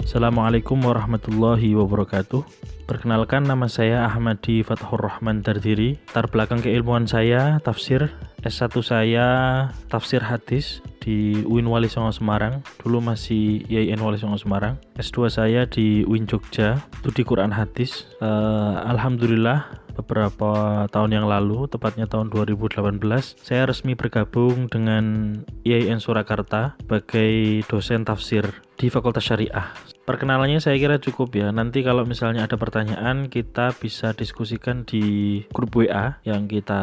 Assalamualaikum warahmatullahi wabarakatuh. Perkenalkan, nama saya Ahmadi Fathur Rahman Dardiri. Latar belakang keilmuan saya tafsir. S1 saya tafsir hadis di UIN Wali Songo Semarang. Dulu masih IAIN Wali Songo Semarang. S2 saya di UIN Jogja, itu di Quran hadis. Alhamdulillah beberapa tahun yang lalu, tepatnya tahun 2018, saya resmi bergabung dengan IAIN Surakarta sebagai dosen tafsir di Fakultas Syariah. Perkenalannya saya kira cukup ya. Nanti kalau misalnya ada pertanyaan, kita bisa diskusikan di grup WA yang kita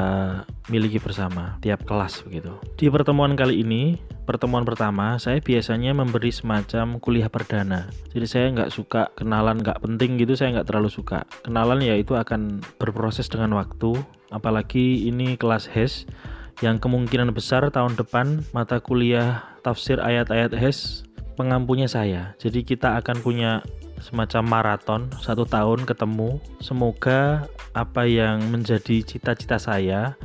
miliki bersama tiap kelas begitu. Di pertemuan kali ini, pertemuan pertama, saya biasanya memberi semacam kuliah perdana. Jadi saya nggak suka kenalan nggak penting gitu, saya nggak terlalu suka. Kenalan ya itu akan berproses dengan waktu, apalagi ini kelas HES yang kemungkinan besar tahun depan mata kuliah tafsir ayat-ayat HES pengampunya saya. Jadi kita akan punya semacam maraton 1 tahun ketemu. Semoga apa yang menjadi cita-cita saya,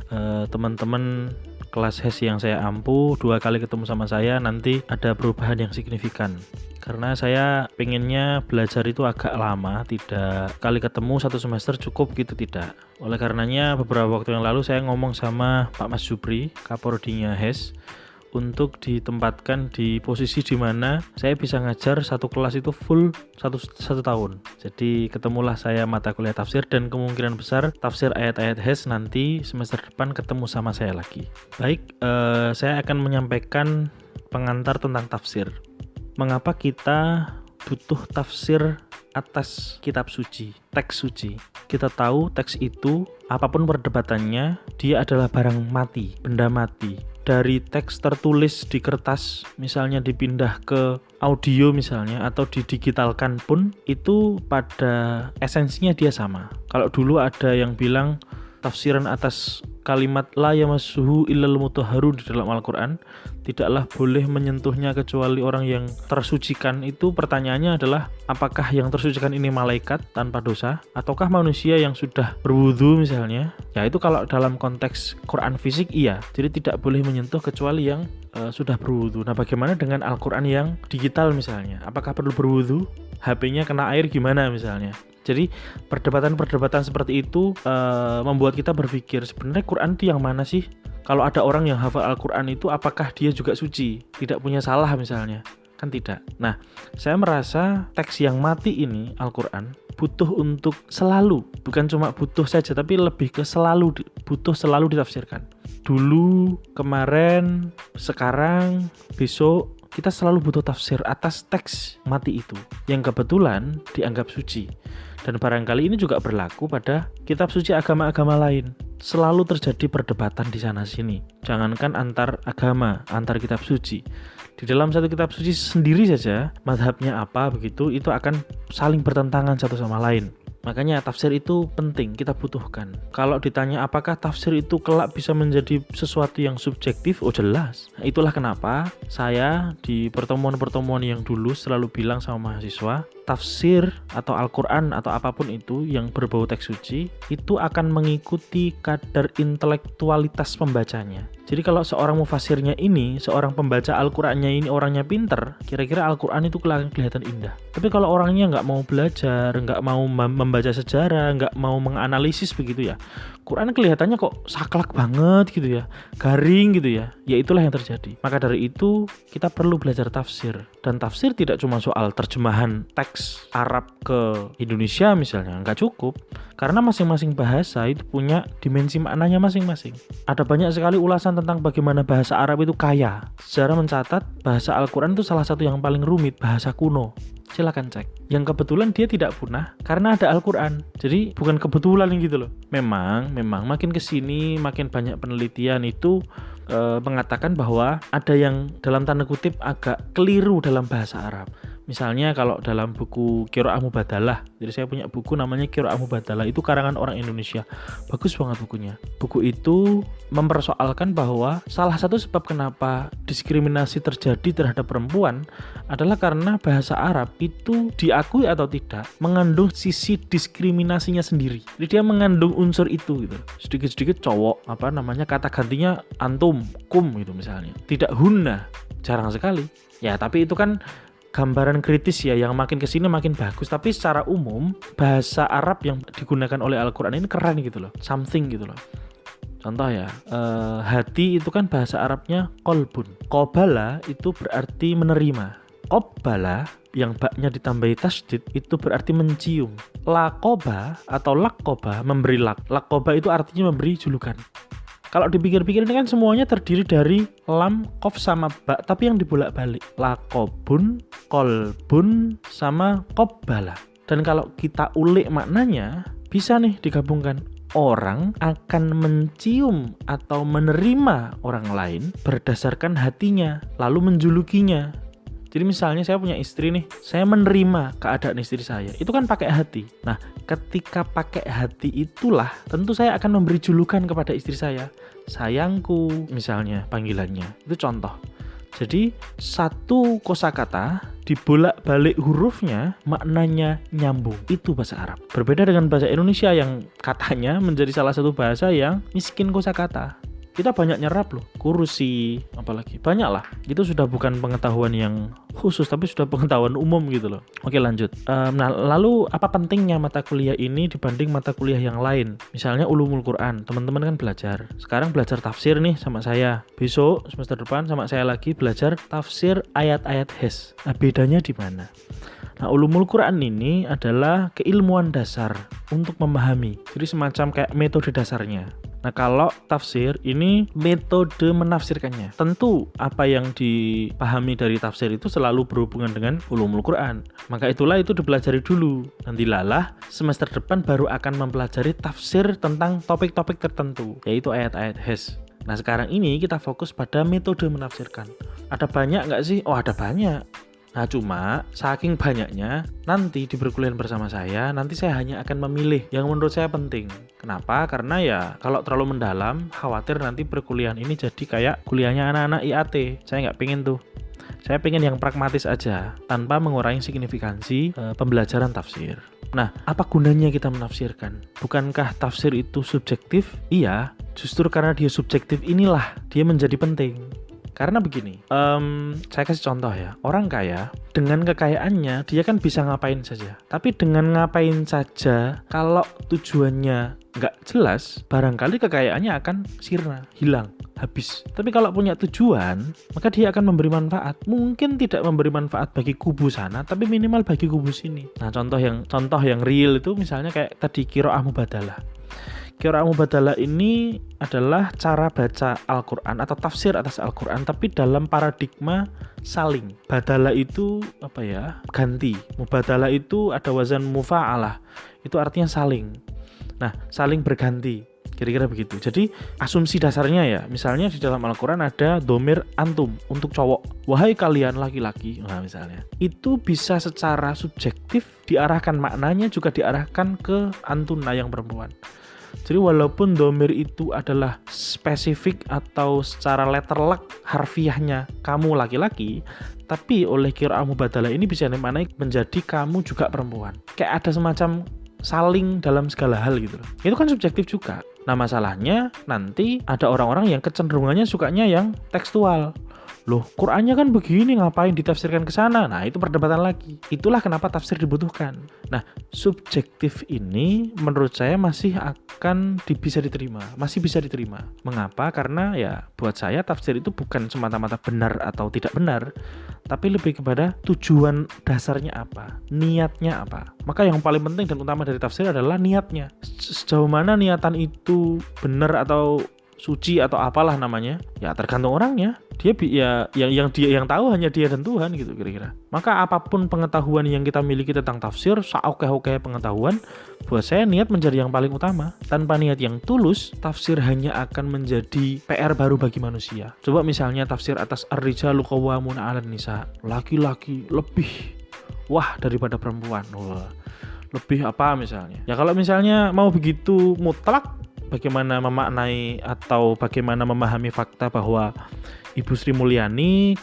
teman-teman kelas HES yang saya ampu 2 kali ketemu sama saya, nanti ada perubahan yang signifikan. Karena saya pengennya belajar itu agak lama, tidak kali ketemu 1 semester cukup gitu, tidak. Oleh karenanya beberapa waktu yang lalu saya ngomong sama Pak Mas Jupri, Kaprodinya HES, untuk ditempatkan di posisi di mana saya bisa ngajar satu kelas itu full satu tahun. Jadi ketemulah saya mata kuliah tafsir, dan kemungkinan besar tafsir ayat-ayat HES nanti semester depan ketemu sama saya lagi. Baik, saya akan menyampaikan pengantar tentang tafsir. Mengapa kita butuh tafsir atas kitab suci, teks suci? Kita tahu teks itu, apapun perdebatannya, dia adalah barang mati, benda mati. Dari teks tertulis di kertas, misalnya dipindah ke audio misalnya, atau didigitalkan pun, itu pada esensinya dia sama. Kalau dulu ada yang bilang tafsiran atas kalimat la yamassuhu illal mutahharun di dalam Al-Quran, tidaklah boleh menyentuhnya kecuali orang yang tersucikan. Itu pertanyaannya adalah, apakah yang tersucikan ini malaikat tanpa dosa, ataukah manusia yang sudah berwudu misalnya? Ya itu kalau dalam konteks Quran fisik iya, jadi tidak boleh menyentuh kecuali yang sudah berwudu. Nah, bagaimana dengan Al-Quran yang digital misalnya? Apakah perlu berwudu? HP-nya kena air gimana misalnya? Jadi perdebatan-perdebatan seperti itu membuat kita berpikir, sebenarnya Quran itu yang mana sih? Kalau ada orang yang hafal Al-Quran itu, apakah dia juga suci? Tidak punya salah misalnya? Kan tidak. Nah, saya merasa teks yang mati ini, Al-Quran, butuh untuk selalu, bukan cuma butuh saja, tapi lebih ke selalu, butuh selalu ditafsirkan. Dulu, kemarin, sekarang, besok, kita selalu butuh tafsir atas teks mati itu, yang kebetulan dianggap suci. Dan barangkali ini juga berlaku pada kitab suci agama-agama lain. Selalu terjadi perdebatan di sana-sini. Jangankan antar agama, antar kitab suci. Di dalam satu kitab suci sendiri saja, mazhabnya apa begitu, itu akan saling bertentangan satu sama lain. Makanya tafsir itu penting, kita butuhkan. Kalau ditanya apakah tafsir itu kelak bisa menjadi sesuatu yang subjektif, oh jelas. Nah, itulah kenapa saya di pertemuan-pertemuan yang dulu selalu bilang sama mahasiswa, tafsir atau Al-Quran atau apapun itu yang berbau teks suci, itu akan mengikuti kadar intelektualitas pembacanya. Jadi kalau seorang mufasirnya ini, seorang pembaca Al-Qurannya ini orangnya pinter, kira-kira Al-Quran itu kelihatan indah. Tapi kalau orangnya nggak mau belajar, nggak mau membaca sejarah, nggak mau menganalisis begitu ya, Quran kelihatannya kok saklek banget gitu ya, garing gitu ya. Ya itulah yang terjadi. Maka dari itu kita perlu belajar tafsir. Dan tafsir tidak cuma soal terjemahan teks Arab ke Indonesia misalnya, nggak cukup. Karena masing-masing bahasa itu punya dimensi maknanya masing-masing. Ada banyak sekali ulasan tentang bagaimana bahasa Arab itu kaya. Sejarah mencatat bahasa Al-Quran itu salah satu yang paling rumit, bahasa kuno. Silakan cek. Yang kebetulan dia tidak punah karena ada Al-Quran. Jadi bukan kebetulan gitu loh. Memang makin kesini makin banyak penelitian itu mengatakan bahwa ada yang dalam tanda kutip agak keliru dalam bahasa Arab. Misalnya kalau dalam buku Qiraah Mubadalah, jadi saya punya buku namanya Qiraah Mubadalah, itu karangan orang Indonesia. Bagus banget bukunya. Buku itu mempersoalkan bahwa salah satu sebab kenapa diskriminasi terjadi terhadap perempuan adalah karena bahasa Arab itu diakui atau tidak mengandung sisi diskriminasinya sendiri. Jadi dia mengandung unsur itu gitu. Sedikit-sedikit cowok, kata gantinya antum, kum gitu misalnya. Tidak hunna, jarang sekali. Ya, tapi itu kan gambaran kritis ya, yang makin kesini makin bagus. Tapi secara umum bahasa Arab yang digunakan oleh Al-Quran ini keren gitu loh, something gitu loh. Contoh ya, hati itu kan bahasa Arabnya kolbun. Qobala itu berarti menerima. Qobbala yang baknya ditambahi tasdid itu berarti mencium. Lakoba atau lakoba memberi lakoba itu artinya memberi julukan. Kalau dipikir-pikir ini kan semuanya terdiri dari lam, kof sama ba, tapi yang dibolak-balik. Lakobun, kolbun sama qobbala. Dan kalau kita ulik maknanya, bisa nih digabungkan. Orang akan mencium atau menerima orang lain berdasarkan hatinya, lalu menjulukinya. Jadi misalnya saya punya istri nih, saya menerima keadaan istri saya, itu kan pakai hati. Nah, ketika pakai hati itulah tentu saya akan memberi julukan kepada istri saya. Sayangku misalnya panggilannya, itu contoh. Jadi satu kosakata dibolak-balik hurufnya maknanya nyambung. Itu bahasa Arab. Berbeda dengan bahasa Indonesia yang katanya menjadi salah satu bahasa yang miskin kosakata. Kita banyak nyerap loh, kursi, apalagi banyak lah. Itu sudah bukan pengetahuan yang khusus, tapi sudah pengetahuan umum gitu loh. Oke lanjut. Nah lalu apa pentingnya mata kuliah ini dibanding mata kuliah yang lain? Misalnya ulumul Quran, teman-teman kan belajar. Sekarang belajar tafsir nih sama saya. Besok semester depan sama saya lagi belajar tafsir ayat-ayat HES. Nah bedanya di mana? Nah, ulumul Quran ini adalah keilmuan dasar untuk memahami. Jadi semacam kayak metode dasarnya. Nah, kalau tafsir ini metode menafsirkannya. Tentu apa yang dipahami dari tafsir itu selalu berhubungan dengan ulumul Quran. Maka itulah itu dipelajari dulu. Nanti lalah semester depan baru akan mempelajari tafsir tentang topik-topik tertentu, yaitu ayat-ayat HES. Nah, sekarang ini kita fokus pada metode menafsirkan. Ada banyak nggak sih? Oh, ada banyak. Nah cuma saking banyaknya nanti di perkuliahan bersama saya nanti saya hanya akan memilih yang menurut saya penting. Kenapa? Karena ya kalau terlalu mendalam khawatir nanti perkuliahan ini jadi kayak kuliahnya anak-anak IAT. Saya nggak pengen tuh. Saya pengen yang pragmatis aja tanpa mengurangi signifikansi pembelajaran tafsir. Nah, apa gunanya kita menafsirkan? Bukankah tafsir itu subjektif? Iya, justru karena dia subjektif inilah dia menjadi penting. Karena begini, saya kasih contoh ya. Orang kaya, dengan kekayaannya dia kan bisa ngapain saja. Tapi dengan ngapain saja, kalau tujuannya nggak jelas, barangkali kekayaannya akan sirna, hilang, habis. Tapi kalau punya tujuan, maka dia akan memberi manfaat. Mungkin tidak memberi manfaat bagi kubu sana, tapi minimal bagi kubu sini. Nah, contoh yang real itu misalnya kayak tadi qiraah mubadalah. Qiraah mubadalah ini adalah cara baca Al-Quran atau tafsir atas Al-Quran tapi dalam paradigma saling. Badalah itu apa ya? Ganti. Mubadalah itu ada wazan mufa'alah. Itu artinya saling. Nah, saling berganti. Kira-kira begitu. Jadi asumsi dasarnya ya, misalnya di dalam Al-Quran ada domir antum untuk cowok. Wahai kalian laki-laki, nah misalnya. Itu bisa secara subjektif diarahkan maknanya juga diarahkan ke antuna yang perempuan. Jadi walaupun domir itu adalah spesifik atau secara letterlek harfiahnya kamu laki-laki, tapi oleh qiraah mubadalah ini bisa dimaknai menjadi kamu juga perempuan. Kayak ada semacam saling dalam segala hal gitu loh. Itu kan subjektif juga. Nah masalahnya nanti ada orang-orang yang kecenderungannya sukanya yang tekstual. Loh, Qur'annya kan begini, ngapain ditafsirkan ke sana? Nah, itu perdebatan lagi. Itulah kenapa tafsir dibutuhkan. Nah, subjektif ini menurut saya masih akan bisa diterima. Masih bisa diterima. Mengapa? Karena ya buat saya tafsir itu bukan semata-mata benar atau tidak benar, tapi lebih kepada tujuan dasarnya apa, niatnya apa. Maka yang paling penting dan utama dari tafsir adalah niatnya. Sejauh mana niatan itu benar atau suci atau apalah namanya, ya tergantung orangnya. Dia yang tahu hanya dia dan Tuhan gitu kira-kira. Maka apapun pengetahuan yang kita miliki tentang tafsir, seoke-oke pengetahuan, buat saya niat menjadi yang paling utama. Tanpa niat yang tulus, tafsir hanya akan menjadi PR baru bagi manusia. Coba misalnya tafsir atas ar-rijalu qawwamuna 'alan nisa. Laki-laki lebih wah daripada perempuan. Wah. Lebih apa misalnya? Ya kalau misalnya mau begitu mutlak, bagaimana memaknai atau bagaimana memahami fakta bahwa Ibu Sri Mulyani,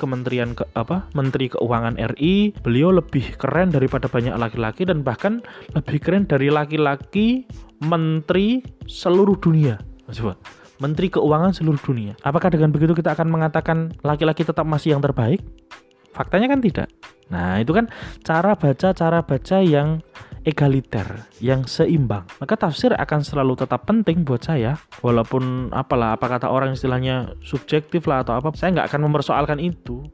Menteri Keuangan RI, beliau lebih keren daripada banyak laki-laki dan bahkan lebih keren dari laki-laki menteri seluruh dunia. Coba, Menteri Keuangan seluruh dunia. Apakah dengan begitu kita akan mengatakan laki-laki tetap masih yang terbaik? Faktanya kan tidak. Nah, itu kan cara baca yang egaliter, yang seimbang. Maka tafsir akan selalu tetap penting buat saya, walaupun apa kata orang istilahnya subjektif lah atau apa, saya nggak akan mempersoalkan itu.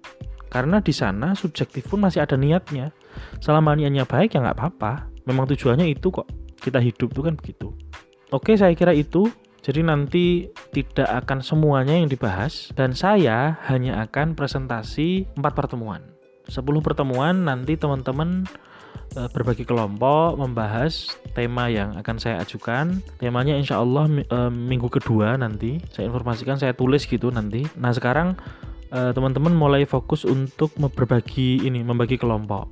Karena di sana subjektif pun masih ada niatnya. Selama niatnya baik ya nggak apa-apa. Memang tujuannya itu kok. Kita hidup tuh kan begitu. Oke, saya kira itu. Jadi nanti tidak akan semuanya yang dibahas. Dan saya hanya akan presentasi 4 pertemuan. 10 pertemuan nanti teman-teman berbagi kelompok membahas tema yang akan saya ajukan. Temanya insya Allah minggu kedua nanti. Saya informasikan, saya tulis gitu nanti. Nah sekarang teman-teman mulai fokus untuk membagi kelompok.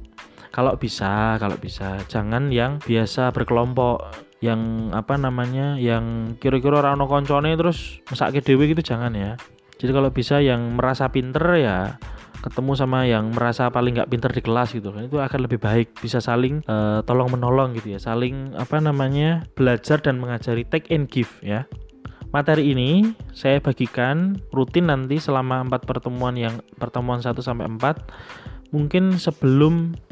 Kalau bisa jangan yang biasa berkelompok, yang yang kira-kira ora ono koncone terus mesake dhewe gitu, jangan ya. Jadi kalau bisa yang merasa pinter ya ketemu sama yang merasa paling nggak pinter di kelas gitu kan, itu akan lebih baik, bisa saling tolong menolong gitu ya, saling belajar dan mengajari, take and give ya. Materi ini saya bagikan rutin nanti selama 4 pertemuan, yang pertemuan 1 sampai 4. Mungkin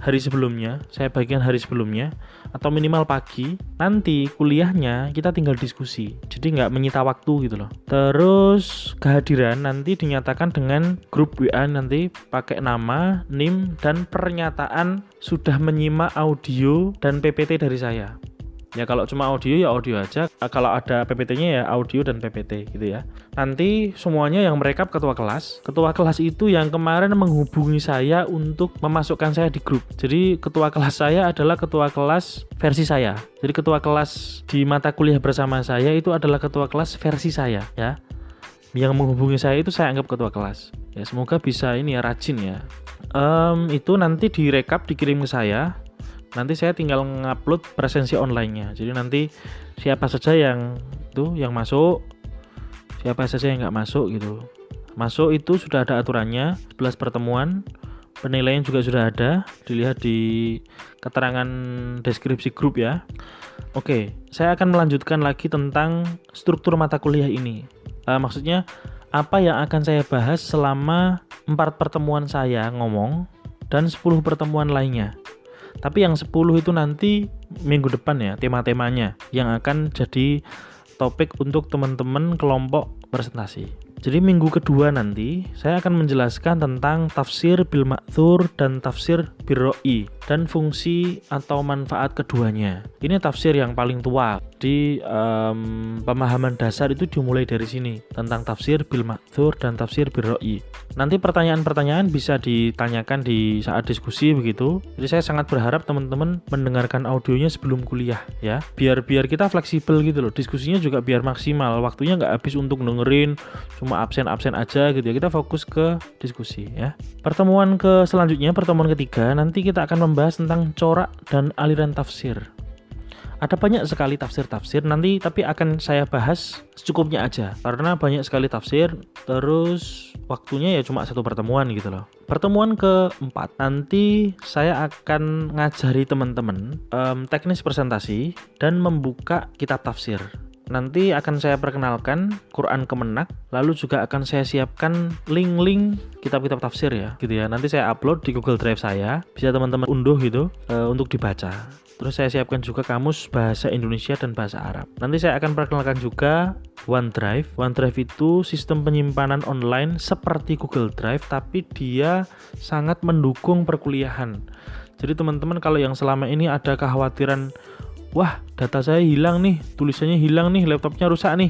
hari sebelumnya, saya bagikan hari sebelumnya atau minimal pagi. Nanti kuliahnya kita tinggal diskusi. Jadi nggak menyita waktu gitu loh. Terus kehadiran nanti dinyatakan dengan grup WA, nanti pakai nama, NIM, dan pernyataan sudah menyimak audio dan PPT dari saya. Ya kalau cuma audio ya audio aja, kalau ada PPT-nya ya audio dan PPT gitu ya. Nanti semuanya yang merekap ketua kelas. Ketua kelas itu yang kemarin menghubungi saya untuk memasukkan saya di grup. Jadi ketua kelas saya adalah ketua kelas versi saya. Jadi ketua kelas di mata kuliah bersama saya itu adalah ketua kelas versi saya ya. Yang menghubungi saya itu saya anggap ketua kelas. Ya semoga bisa rajin ya. Itu nanti direkap, dikirim ke saya. Nanti saya tinggal ngupload presensi online-nya. Jadi nanti siapa saja yang masuk, siapa saja yang nggak masuk gitu. Masuk itu sudah ada aturannya, 11 pertemuan, penilaian juga sudah ada, dilihat di keterangan deskripsi grup ya. Oke, saya akan melanjutkan lagi tentang struktur mata kuliah ini. Maksudnya apa yang akan saya bahas selama 4 pertemuan saya ngomong dan 10 pertemuan lainnya. Tapi yang 10 itu nanti minggu depan ya, tema-temanya yang akan jadi topik untuk teman-teman kelompok presentasi. Jadi minggu kedua nanti saya akan menjelaskan tentang tafsir bil ma'thur dan tafsir bil ro'i dan fungsi atau manfaat keduanya. Ini tafsir yang paling tua. Di pemahaman dasar itu dimulai dari sini, tentang tafsir bil ma'thur dan tafsir bil ro'i. Nanti pertanyaan-pertanyaan bisa ditanyakan di saat diskusi begitu. Jadi saya sangat berharap teman-teman mendengarkan audionya sebelum kuliah ya. Biar kita fleksibel gitu loh. Diskusinya juga biar maksimal. Waktunya nggak habis untuk dengerin cuma absen aja gitu ya. Kita fokus ke diskusi ya. Pertemuan pertemuan ketiga nanti kita akan membahas tentang corak dan aliran tafsir. Ada banyak sekali tafsir nanti, tapi akan saya bahas secukupnya aja karena banyak sekali tafsir, terus waktunya ya cuma 1 pertemuan gitu loh. Pertemuan keempat nanti saya akan ngajari teman-teman teknis presentasi dan membuka kitab tafsir. Nanti akan saya perkenalkan Quran Kemenak, lalu juga akan saya siapkan link-link kitab-kitab tafsir ya gitu ya. Nanti saya upload di Google Drive saya, bisa teman-teman unduh gitu untuk dibaca. Terus saya siapkan juga kamus bahasa Indonesia dan bahasa Arab. Nanti saya akan perkenalkan juga OneDrive. OneDrive itu sistem penyimpanan online seperti Google Drive, tapi dia sangat mendukung perkuliahan. Jadi teman-teman kalau yang selama ini ada kekhawatiran, wah data saya hilang nih, tulisannya hilang nih, laptopnya rusak nih,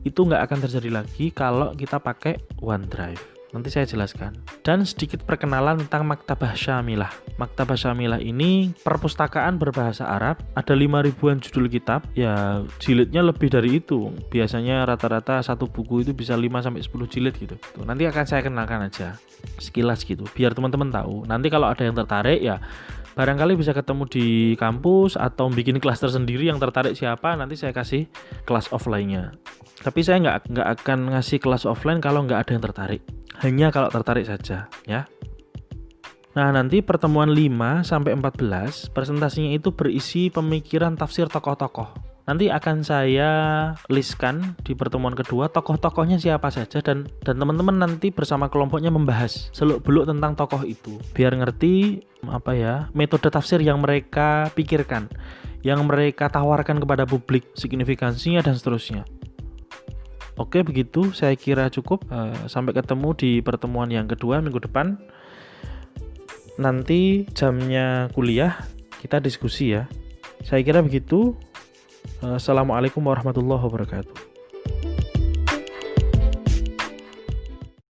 itu nggak akan terjadi lagi kalau kita pakai OneDrive. Nanti saya jelaskan. Dan sedikit perkenalan tentang Maktabah Syamilah. Maktabah Syamilah ini perpustakaan berbahasa Arab. Ada 5.000-an judul kitab. Ya jilidnya lebih dari itu. Biasanya rata-rata satu buku itu bisa 5-10 jilid gitu. Tuh, nanti akan saya kenalkan aja sekilas gitu, biar teman-teman tahu. Nanti kalau ada yang tertarik ya barangkali bisa ketemu di kampus atau bikin kelas tersendiri. Yang tertarik siapa, nanti saya kasih kelas offline-nya. Tapi saya nggak akan ngasih kelas offline kalau nggak ada yang tertarik. Hanya kalau tertarik saja ya. Nah nanti pertemuan 5-14 presentasinya itu berisi pemikiran tafsir tokoh-tokoh. Nanti akan saya listkan di pertemuan kedua tokoh-tokohnya siapa saja, dan teman-teman nanti bersama kelompoknya membahas seluk-beluk tentang tokoh itu biar ngerti metode tafsir yang mereka pikirkan, yang mereka tawarkan kepada publik, signifikansinya dan seterusnya. Oke, begitu saya kira cukup. Sampai ketemu di pertemuan yang kedua minggu depan. Nanti jamnya kuliah kita diskusi ya. Saya kira begitu. Assalamualaikum warahmatullahi wabarakatuh.